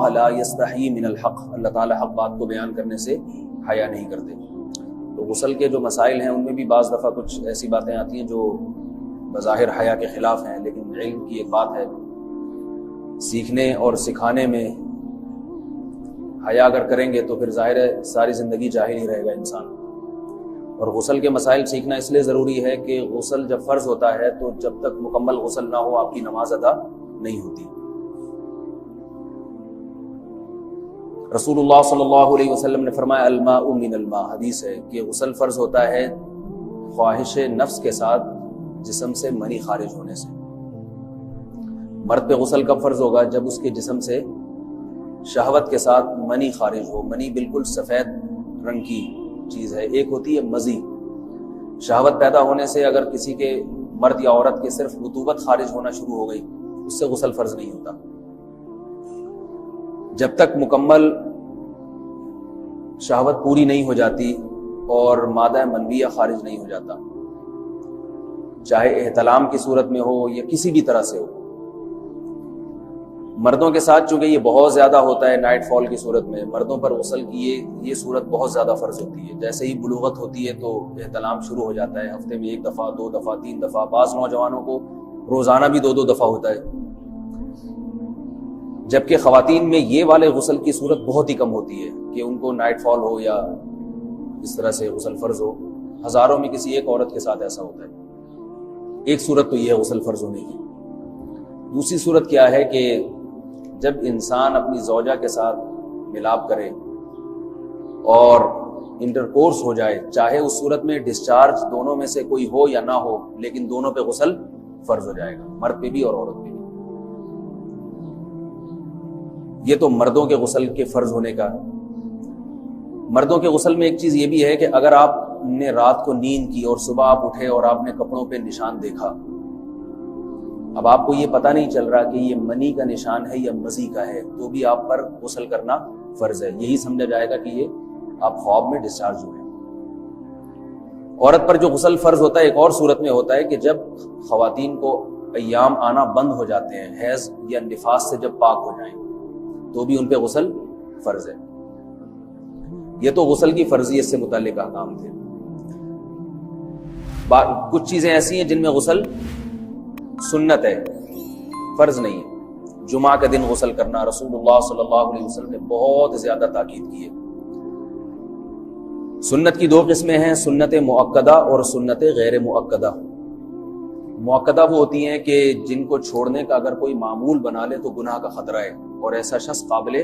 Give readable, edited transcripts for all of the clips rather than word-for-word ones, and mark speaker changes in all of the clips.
Speaker 1: اللہ لا یستحی من الحق، اللہ تعالیٰ حق بات کو بیان کرنے سے حیا نہیں کرتے۔ تو غسل کے جو مسائل ہیں ان میں بھی بعض دفعہ کچھ ایسی باتیں آتی ہیں جو بظاہر حیا کے خلاف ہیں، لیکن علم کی ایک بات ہے، سیکھنے اور سکھانے میں حیا اگر کریں گے تو پھر ظاہر ہے ساری زندگی جاہل ہی رہے گا انسان۔ اور غسل کے مسائل سیکھنا اس لیے ضروری ہے کہ غسل جب فرض ہوتا ہے تو جب تک مکمل غسل نہ ہو آپ کی نماز ادا نہیں ہوتی۔ رسول اللہ صلی اللہ علیہ وسلم نے فرمایا الماء من الماء، حدیث ہے کہ غسل فرض ہوتا ہے خواہش نفس کے ساتھ جسم سے منی خارج ہونے سے۔ مرد پہ غسل کب فرض ہوگا؟ جب اس کے جسم سے شہوت کے ساتھ منی خارج ہو۔ منی بالکل سفید رنگ کی چیز ہے، ایک ہوتی ہے مزی۔ شہوت پیدا ہونے سے اگر کسی کے مرد یا عورت کے صرف رطوبت خارج ہونا شروع ہو گئی اس سے غسل فرض نہیں ہوتا۔ جب تک مکمل شہوت پوری نہیں ہو جاتی اور مادہ منویہ خارج نہیں ہو جاتا، چاہے احتلام کی صورت میں ہو یا کسی بھی طرح سے ہو۔ مردوں کے ساتھ چونکہ یہ بہت زیادہ ہوتا ہے نائٹ فال کی صورت میں، مردوں پر غسل کی یہ صورت بہت زیادہ فرض ہوتی ہے۔ جیسے ہی بلوغت ہوتی ہے تو احتلام شروع ہو جاتا ہے، ہفتے میں 1 دفعہ 2 دفعہ 3 دفعہ، بعض نوجوانوں کو روزانہ بھی 2 دفعہ ہوتا ہے، جبکہ خواتین میں یہ والے غسل کی صورت بہت ہی کم ہوتی ہے کہ ان کو نائٹ فال ہو یا اس طرح سے غسل فرض ہو۔ ہزاروں میں کسی ایک عورت کے ساتھ ایسا ہوتا ہے۔ ایک صورت تو یہ ہے غسل فرض ہونے کی۔ دوسری صورت کیا ہے کہ جب انسان اپنی زوجہ کے ساتھ ملاپ کرے اور انٹرکورس ہو جائے، چاہے اس صورت میں ڈسچارج دونوں میں سے کوئی ہو یا نہ ہو، لیکن دونوں پہ غسل فرض ہو جائے گا، مرد پہ بھی اور عورت پہ بھی۔ یہ تو مردوں کے غسل کے فرض ہونے کا۔ مردوں کے غسل میں ایک چیز یہ بھی ہے کہ اگر آپ نے رات کو نیند کی اور صبح آپ اٹھے اور آپ نے کپڑوں پہ نشان دیکھا، اب آپ کو یہ پتہ نہیں چل رہا کہ یہ منی کا نشان ہے یا مزی کا ہے، تو بھی آپ پر غسل کرنا فرض ہے۔ یہی سمجھا جائے گا کہ یہ آپ خواب میں ڈسچارج ہوئے۔ عورت پر جو غسل فرض ہوتا ہے ایک اور صورت میں ہوتا ہے کہ جب خواتین کو ایام آنا بند ہو جاتے ہیں، حیض یا نفاس سے جب پاک ہو جائیں تو بھی ان پہ غسل فرض ہے۔ یہ تو غسل کی فرضیت سے متعلق احکام تھے۔ کچھ چیزیں ایسی ہیں جن میں غسل سنت ہے، فرض نہیں ہے۔ جمعہ کے دن غسل کرنا رسول اللہ صلی اللہ علیہ وسلم نے بہت زیادہ تاکید کی ہے۔ سنت کی 2 قسمیں ہیں، سنت مؤکدہ اور سنت غیر مؤکدہ۔ مؤکدہ وہ ہوتی ہیں کہ جن کو چھوڑنے کا اگر کوئی معمول بنا لے تو گناہ کا خطرہ ہے اور ایسا شخص قابل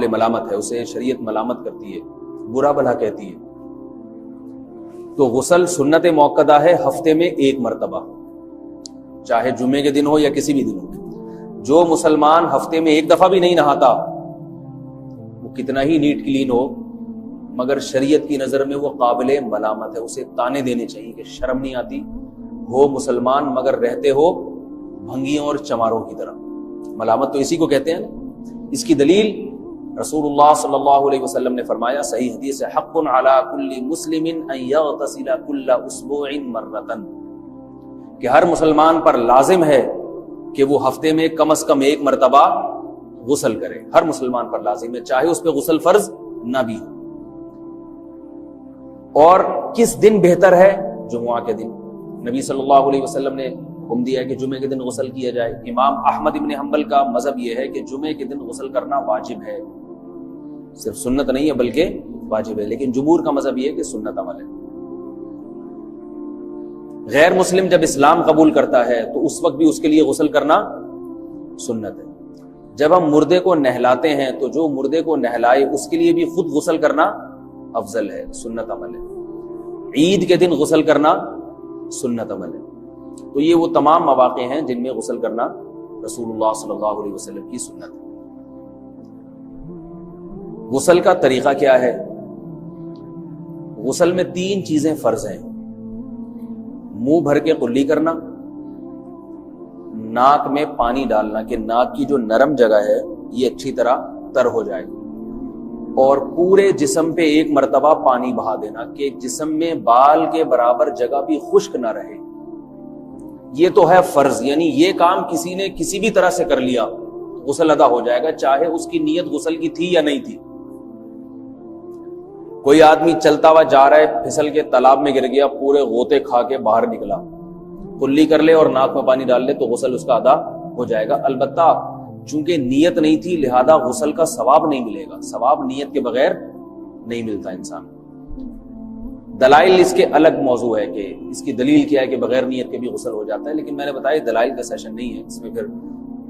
Speaker 1: ملامت ہے، اسے شریعت ملامت کرتی ہے، برا بھلا کہتی ہے۔ تو غسل سنت مؤکدہ ہے، ہفتے میں 1 مرتبہ، چاہے جمعے کے دن ہو یا کسی بھی دن ہو۔ جو مسلمان ہفتے میں 1 دفعہ بھی نہیں نہاتا، وہ کتنا ہی نیٹ کلین ہو، مگر شریعت کی نظر میں وہ قابل ملامت ہے، اسے تانے دینے چاہیے کہ شرم نہیں آتی ہو مسلمان مگر رہتے ہو بھنگیوں اور چماروں کی طرح۔ ملامت تو اسی کو کہتے ہیں نا۔ اس کی دلیل رسول اللہ صلی اللہ علیہ وسلم نے فرمایا، صحیح حدیث ہے، حق علی کل مسلم ان یغتسل کل اسبوع مرۃ، کہ ہر مسلمان پر لازم ہے کہ وہ ہفتے میں کم از کم 1 مرتبہ غسل کرے۔ ہر مسلمان پر لازم ہے، چاہے اس پہ غسل فرض نہ بھی ہو۔ اور کس دن بہتر ہے؟ جمعہ کے دن۔ نبی صلی اللہ علیہ وسلم نے حکم دیا ہے کہ جمعے کے دن غسل کیا جائے۔ امام احمد ابن حنبل کا مذہب یہ ہے کہ جمعے کے دن غسل کرنا واجب ہے، صرف سنت نہیں ہے بلکہ واجب ہے، لیکن جمہور کا مذہب یہ ہے کہ سنت عمل ہے۔ غیر مسلم جب اسلام قبول کرتا ہے تو اس وقت بھی اس کے لیے غسل کرنا سنت ہے۔ جب ہم مردے کو نہلاتے ہیں تو جو مردے کو نہلائے اس کے لیے بھی خود غسل کرنا افضل ہے، سنت عمل ہے۔ عید کے دن غسل کرنا سنت عمل ہے۔ تو یہ وہ تمام مواقع ہیں جن میں غسل کرنا رسول اللہ صلی اللہ علیہ وسلم کی سنت ہے۔ غسل کا طریقہ کیا ہے؟ غسل میں 3 چیزیں فرض ہیں، منہ بھر کے قلی کرنا، ناک میں پانی ڈالنا کہ ناک کی جو نرم جگہ ہے یہ اچھی طرح تر ہو جائے، اور پورے جسم پہ 1 مرتبہ پانی بہا دینا کہ جسم میں بال کے برابر جگہ بھی خشک نہ رہے۔ یہ تو ہے فرض، یعنی یہ کام کسی نے کسی بھی طرح سے کر لیا غسل ادا ہو جائے گا، چاہے اس کی نیت غسل کی تھی یا نہیں تھی۔ کوئی آدمی چلتا ہوا جا رہا ہے، پھسل کے تالاب میں گر گیا، پورے غوطے کھا کے باہر نکلا، کلی کر لے اور ناک میں پانی ڈال لے تو غسل اس کا ادا ہو جائے گا۔ البتہ چونکہ نیت نہیں تھی لہذا غسل کا ثواب نہیں ملے گا، ثواب نیت کے بغیر نہیں ملتا انسان۔ دلائل اس کے الگ موضوع ہے کہ اس کی دلیل کیا ہے کہ بغیر نیت کے بھی غسل ہو جاتا ہے، لیکن میں نے بتایا دلائل کا سیشن نہیں ہے، اس میں پھر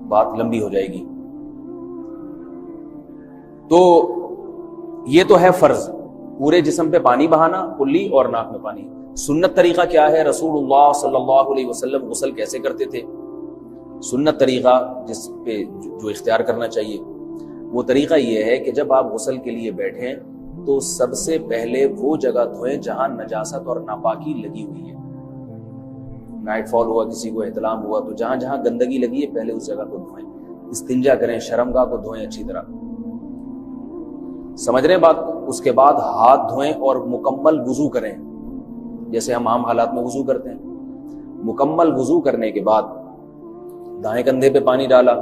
Speaker 1: بات لمبی ہو جائے گی۔ تو یہ تو ہے فرض، پورے جسم پہ پانی بہانا، کلی اور ناک میں پانی۔ سنت طریقہ کیا ہے؟ رسول اللہ صلی اللہ علیہ وسلم غسل کیسے کرتے تھے؟ سنت طریقہ جس پہ جو اختیار کرنا چاہیے وہ طریقہ یہ ہے کہ جب آپ غسل کے لیے بیٹھیں تو سب سے پہلے وہ جگہ دھوئیں جہاں نجاست اور ناپاکی لگی ہوئی ہے۔ نائٹ فال ہوا، کسی کو احتلام ہوا، تو جہاں جہاں گندگی لگی ہے پہلے اس جگہ کو دھوئیں، استنجا کریں، شرمگاہ کو دھوئیں اچھی طرح، سمجھ رہے ہیں بات کو؟ اس کے بعد ہاتھ دھوئیں اور مکمل وضو کریں جیسے ہم عام حالات میں وضو کرتے ہیں۔ مکمل وضو کرنے کے بعد دائیں کندھے پہ پانی ڈالا،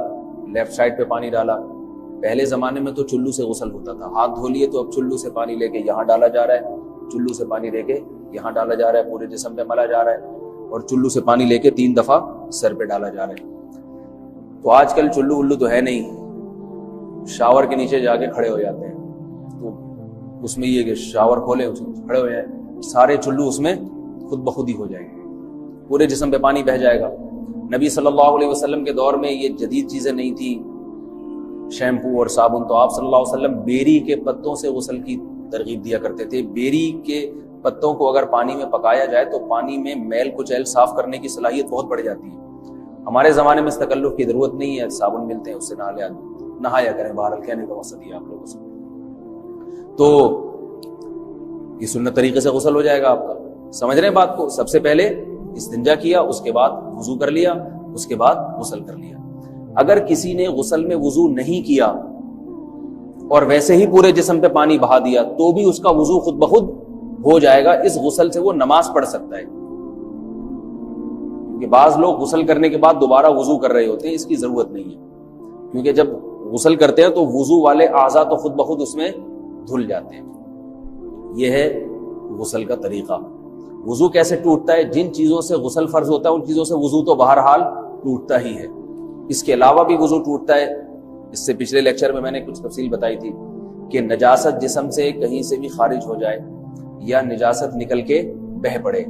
Speaker 1: لیفٹ سائڈ پہ پانی ڈالا۔ پہلے زمانے میں تو چلو سے غسل ہوتا تھا، ہاتھ دھو لیے تو اب چلو سے پانی لے کے یہاں ڈالا جا رہا ہے، چلو سے پانی لے کے یہاں ڈالا جا رہا ہے، پورے جسم پہ ملا جا رہا ہے، اور چلو سے پانی لے کے 3 دفعہ سر پہ ڈالا جا رہا ہے۔ تو آج کل چلو ولو تو ہے نہیں، شاور کے نیچے جا کے کھڑے ہو جاتے ہیں، تو اس میں یہ کہ شاور کھولے کھڑے ہو جائیں، سارے چلو اس میں خود بخود ہی ہو جائیں گے، پورے جسم پہ پانی بہہ جائے گا۔ نبی صلی اللہ علیہ وسلم کے دور میں یہ جدید چیزیں نہیں تھی، شیمپو اور صابن، تو آپ صلی اللہ علیہ وسلم بیری کے پتوں سے غسل کی ترغیب دیا کرتے تھے۔ بیری کے پتوں کو اگر پانی میں پکایا جائے تو پانی میں میل کچیل صاف کرنے کی صلاحیت بہت بڑھ جاتی ہے۔ ہمارے زمانے میں اس تکلف کی ضرورت نہیں ہے، صابن ملتے ہیں، اس سے نہایا کریں، بہرحال کہنے کا مقصد یہ آپ لوگوں سے۔ تو یہ سنت طریقے سے غسل ہو جائے گا آپ کا، سمجھ رہے ہیں بات کو؟ سب سے پہلے استنجا کیا، اس کے بعد وضو کر لیا، اس کے بعد غسل کر لیا۔ اگر کسی نے غسل میں وضو نہیں کیا اور ویسے ہی پورے جسم پہ پانی بہا دیا تو بھی اس کا وضو خود بخود ہو جائے گا، اس غسل سے وہ نماز پڑھ سکتا ہے۔ کیونکہ بعض لوگ غسل کرنے کے بعد دوبارہ وضو کر رہے ہوتے ہیں، اس کی ضرورت نہیں ہے، کیونکہ جب غسل کرتے ہیں تو وضو والے اعضاء تو خود بخود اس میں دھل جاتے ہیں۔ یہ ہے غسل کا طریقہ۔ وضو کیسے ٹوٹتا ہے؟ جن چیزوں سے غسل فرض ہوتا ہے ان چیزوں سے وضو تو بہرحال ٹوٹتا ہی ہے، اس کے علاوہ بھی وضو ٹوٹتا ہے۔ اس سے پچھلے لیکچر میں نے کچھ تفصیل بتائی تھی کہ نجاست جسم سے کہیں سے بھی خارج ہو جائے یا نجاست نکل کے بہہ پڑے،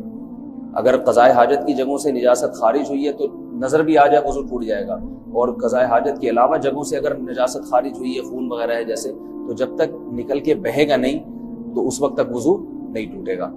Speaker 1: اگر قضائے حاجت کی جگہوں سے نجاست خارج ہوئی ہے تو نظر بھی آ جائے وضو ٹوٹ جائے گا، اور قضائے حاجت کے علاوہ جگہوں سے اگر نجاست خارج ہوئی ہے، خون وغیرہ ہے جیسے، تو جب تک نکل کے بہے گا نہیں تو اس وقت تک وضو نہیں ٹوٹے گا۔